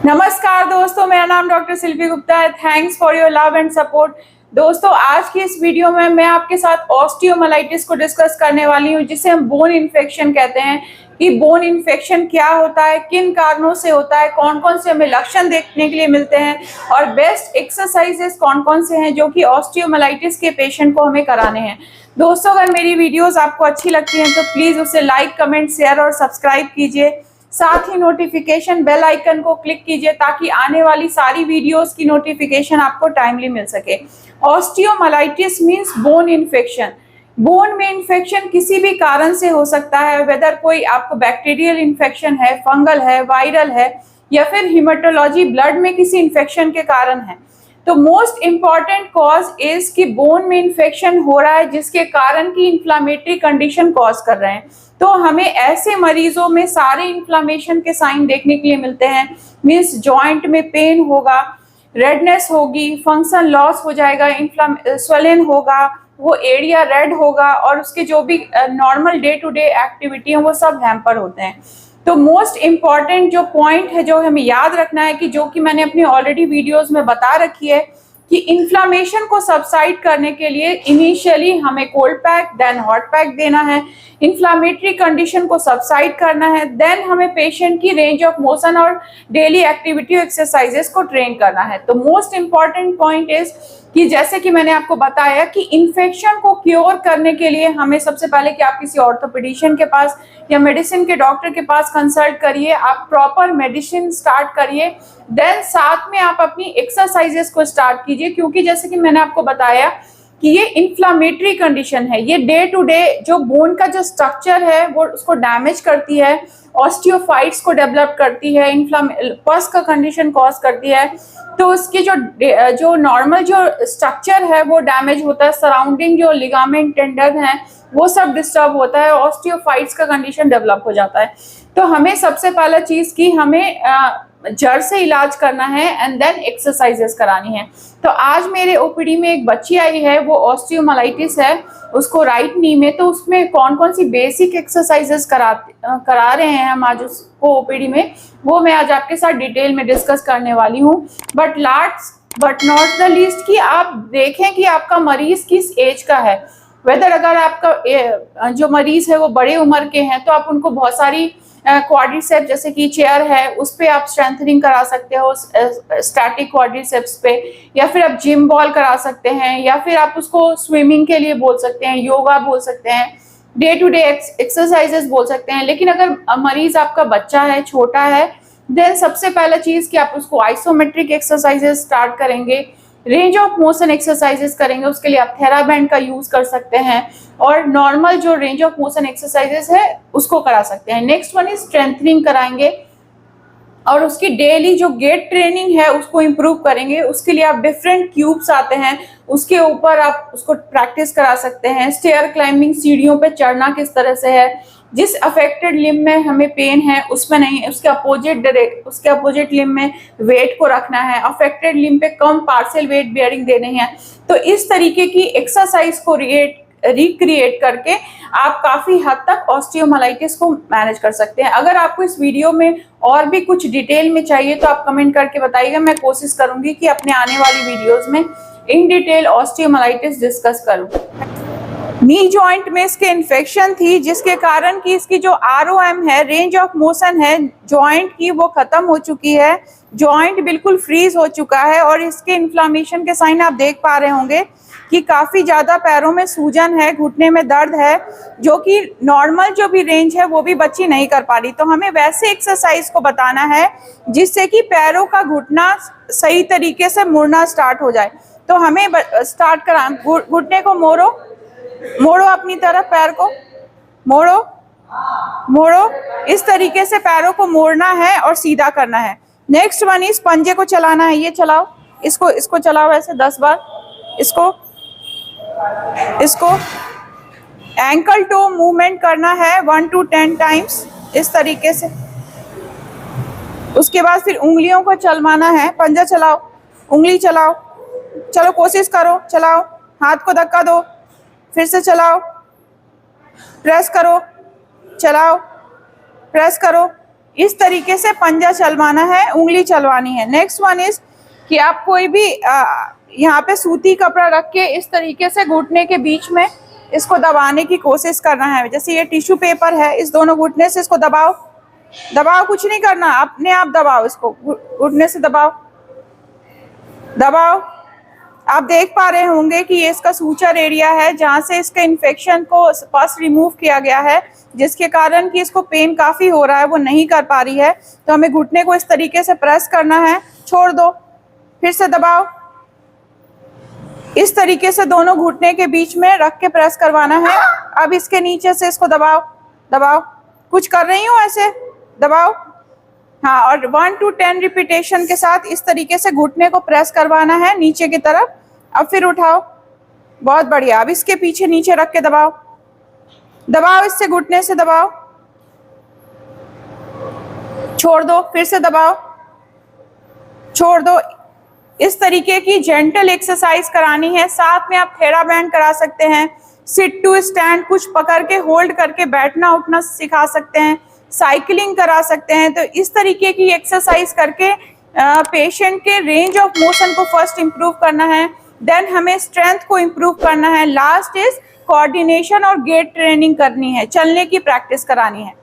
नमस्कार दोस्तों, मेरा नाम डॉक्टर शिल्पी गुप्ता है। Thanks for your love and support. दोस्तों, आज की इस वीडियो में मैं आपके साथ ऑस्टियोमाइलिटिस को डिस्कस करने वाली हूँ, जिसे हम बोन इन्फेक्शन कहते हैं। कि बोन इन्फेक्शन क्या होता है, किन कारणों से होता है, कौन कौन से हमें लक्षण देखने के लिए मिलते हैं और बेस्ट एक्सरसाइजेस कौन कौन से हैं जो कि ऑस्टियोमाइलिटिस के पेशेंट को हमें कराने हैं। दोस्तों, अगर मेरी वीडियोस आपको अच्छी लगती हैं तो प्लीज उसे लाइक, कमेंट, शेयर और सब्सक्राइब कीजिए। साथ ही नोटिफिकेशन बेल आइकन को क्लिक कीजिए ताकि आने वाली सारी वीडियोस की नोटिफिकेशन आपको टाइमली मिल सके। Osteomyelitis means bone infection. Bone में इन्फेक्शन किसी भी कारण से हो सकता है, वेदर कोई आपको बैक्टीरियल इन्फेक्शन है, फंगल है, वायरल है या फिर हिमेटोलॉजी ब्लड में किसी इन्फेक्शन के कारण है। तो मोस्ट इंपॉर्टेंट कॉज इज कि बोन में इन्फेक्शन हो रहा है जिसके कारण की इन्फ्लामेटरी कंडीशन कॉज कर रहे हैं। तो हमें ऐसे मरीजों में सारे इन्फ्लामेशन के साइन देखने के लिए मिलते हैं। मीन्स जॉइंट में पेन होगा, रेडनेस होगी, फंक्शन लॉस हो जाएगा, स्वेलन होगा, वो एरिया रेड होगा और उसके जो भी normal day to day activity है वो सब हैम्पर होते हैं। तो मोस्ट इम्पॉर्टेंट जो पॉइंट है जो हमें याद रखना है कि जो कि मैंने अपनी ऑलरेडी वीडियोस में बता रखी है कि इन्फ्लामेशन को सबसाइड करने के लिए इनिशियली हमें cold pack then hot pack देना है। इन्फ्लामेटरी कंडीशन को सबसाइड करना है, देन हमें पेशेंट की रेंज ऑफ मोशन और डेली एक्टिविटी एक्सरसाइजेस को ट्रेन करना है। तो मोस्ट इंपॉर्टेंट पॉइंट इज कि जैसे कि मैंने आपको बताया कि इन्फेक्शन को क्योर करने के लिए हमें सबसे पहले कि आप किसी ऑर्थोपेडिशियन के पास या मेडिसिन के डॉक्टर के पास कंसल्ट करिए, आप प्रॉपर मेडिसिन स्टार्ट करिए, देन साथ में आप अपनी एक्सरसाइजेस को स्टार्ट कीजिए। क्योंकि जैसे कि मैंने आपको बताया कि ये इन्फ्लामेटरी कंडीशन है, ये डे टू डे जो बोन का जो स्ट्रक्चर है वो उसको डैमेज करती है, ऑस्टियोफाइट्स को डेवलप करती है, पस का कंडीशन कॉज करती है। तो उसके जो नॉर्मल जो स्ट्रक्चर है वो डैमेज होता है, सराउंडिंग जो लिगामेंट टेंडन है वो सब डिस्टर्ब होता है, ऑस्टियोफाइट्स का कंडीशन डेवलप हो जाता है। तो हमें सबसे पहला चीज की हमें जड़ से इलाज करना है एंड देन एक्सरसाइजेस करानी है। तो आज मेरे ओपीडी में एक बच्ची आई है, वो ऑस्टियोमाइलिटिस है, उसको राइट नी में। तो उसमें कौन कौन सी बेसिक एक्सरसाइजेस करा रहे हैं हम आज उसको ओपीडी में, वो मैं आज आपके साथ डिटेल में डिस्कस करने वाली हूँ। But last but not the least कि आप देखें कि आपका मरीज किस एज का है। वेदर अगर आपका जो मरीज है वो बड़े उम्र के हैं तो आप उनको बहुत सारी क्वाड्रिसेप्स जैसे कि चेयर है उस पे आप स्ट्रेंथनिंग करा सकते हो, स्टैटिक क्वाड्रिसेप्स पे, या फिर आप जिम बॉल करा सकते हैं, या फिर आप उसको स्विमिंग के लिए बोल सकते हैं, योगा बोल सकते हैं, डे टू डे एक्सरसाइजेस बोल सकते हैं। लेकिन अगर मरीज आपका बच्चा है, छोटा है, देन सबसे पहला चीज कि आप उसको आइसोमेट्रिक एक्सरसाइजेस स्टार्ट करेंगे, रेंज ऑफ मोशन एक्सरसाइजेस करेंगे। उसके लिए आप थेराबैंड का यूज कर सकते हैं और नॉर्मल जो रेंज ऑफ मोशन एक्सरसाइजेस है उसको करा सकते हैं। नेक्स्ट वन इज स्ट्रेंथनिंग कराएंगे और उसकी डेली जो गेट ट्रेनिंग है उसको इम्प्रूव करेंगे। उसके लिए आप डिफरेंट क्यूब्स आते हैं, उसके ऊपर आप उसको प्रैक्टिस करा सकते हैं। स्टेयर क्लाइंबिंग, सीढ़ियों पे चढ़ना किस तरह से है, जिस अफेक्टेड लिम्ब में हमें पेन है उसमें नहीं, उसके अपोजिट लिम्ब में वेट को रखना है, अफेक्टेड लिम्ब पे कम पार्शियल वेट बेयरिंग देनी है। तो इस तरीके की एक्सरसाइज को रिक्रिएट करके आप काफी हद तक ऑस्टियोमाइलिटिस को मैनेज कर सकते हैं। अगर आपको इस वीडियो में और भी कुछ डिटेल में चाहिए तो आप कमेंट करके बताइएगा, मैं कोशिश करूंगी कि अपने आने वाली वीडियोस में इन डिटेल ऑस्टियोमाइलिटिस डिस्कस करूं। नी जॉइंट में इसके इन्फेक्शन थी जिसके कारण कि इसकी जो ROM है, रेंज ऑफ मोशन है जॉइंट की, वो खत्म हो चुकी है, जॉइंट बिल्कुल फ्रीज हो चुका है। और इसके इन्फ्लामेशन के साइन आप देख पा रहे होंगे कि काफी ज्यादा पैरों में सूजन है, घुटने में दर्द है, जो कि नॉर्मल जो भी रेंज है वो भी बच्ची नहीं कर पा रही। तो हमें वैसे एक्सरसाइज को बताना है जिससे कि पैरों का घुटना सही तरीके से मुड़ना स्टार्ट हो जाए। तो हमें स्टार्ट करा, घुटने को मोड़ो अपनी तरफ, पैर को मोड़ो, इस तरीके से पैरों को मोड़ना है और सीधा करना है। नेक्स्ट वन इज पंजे को चलाना है, ये चलाओ, इसको चलाओ ऐसे 10 बार, इसको एंकल टो मूवमेंट करना है 1 to 10 टाइम्स इस तरीके से। उसके बाद फिर उंगलियों को चलवाना है, पंजा चलाओ, उंगली चलाओ, चलो कोशिश करो, चलाओ, हाथ को धक्का दो, फिर से चलाओ, प्रेस करो, चलाओ, प्रेस करो, इस तरीके से पंजा चलवाना है, उंगली चलवानी है। नेक्स्ट वन इज कि आप कोई भी यहाँ पे सूती कपड़ा रख के इस तरीके से घुटने के बीच में इसको दबाने की कोशिश करना है। जैसे ये टिश्यू पेपर है, इस दोनों घुटने से इसको दबाओ, दबाओ, कुछ नहीं करना, अपने आप दबाओ, इसको घुटने से दबाओ, दबाओ। आप देख पा रहे होंगे कि ये इसका सूचर एरिया है जहाँ से इसके इन्फेक्शन को फर्स्ट रिमूव किया गया है, जिसके कारण कि इसको पेन काफ़ी हो रहा है, वो नहीं कर पा रही है। तो हमें घुटने को इस तरीके से प्रेस करना है, छोड़ दो, फिर से दबाओ। इस तरीके से दोनों घुटने के बीच में रख के प्रेस करवाना है। अब इसके नीचे से इसको दबाओ, दबाओ, कुछ कर रही हूँ ऐसे, दबाओ। हाँ, और 1 to 10 रिपीटेशन के साथ इस तरीके से घुटने को प्रेस करवाना है नीचे की तरफ। अब फिर उठाओ, बहुत बढ़िया। अब इसके पीछे नीचे रख के दबाओ, दबाओ, इससे घुटने से दबाओ, छोड़ दो, फिर से दबाओ, छोड़ दो। इस तरीके की जेंटल एक्सरसाइज करानी है। साथ में आप थेरा बैंड करा सकते हैं, सिट टू स्टैंड कुछ पकड़ के होल्ड करके बैठना उठना सिखा सकते हैं, साइकिलिंग करा सकते हैं। तो इस तरीके की एक्सरसाइज करके पेशेंट के रेंज ऑफ मोशन को फर्स्ट इंप्रूव करना है, देन हमें स्ट्रेंथ को इंप्रूव करना है, लास्ट इज कोऑर्डिनेशन और गेट ट्रेनिंग करनी है, चलने की प्रैक्टिस करानी है।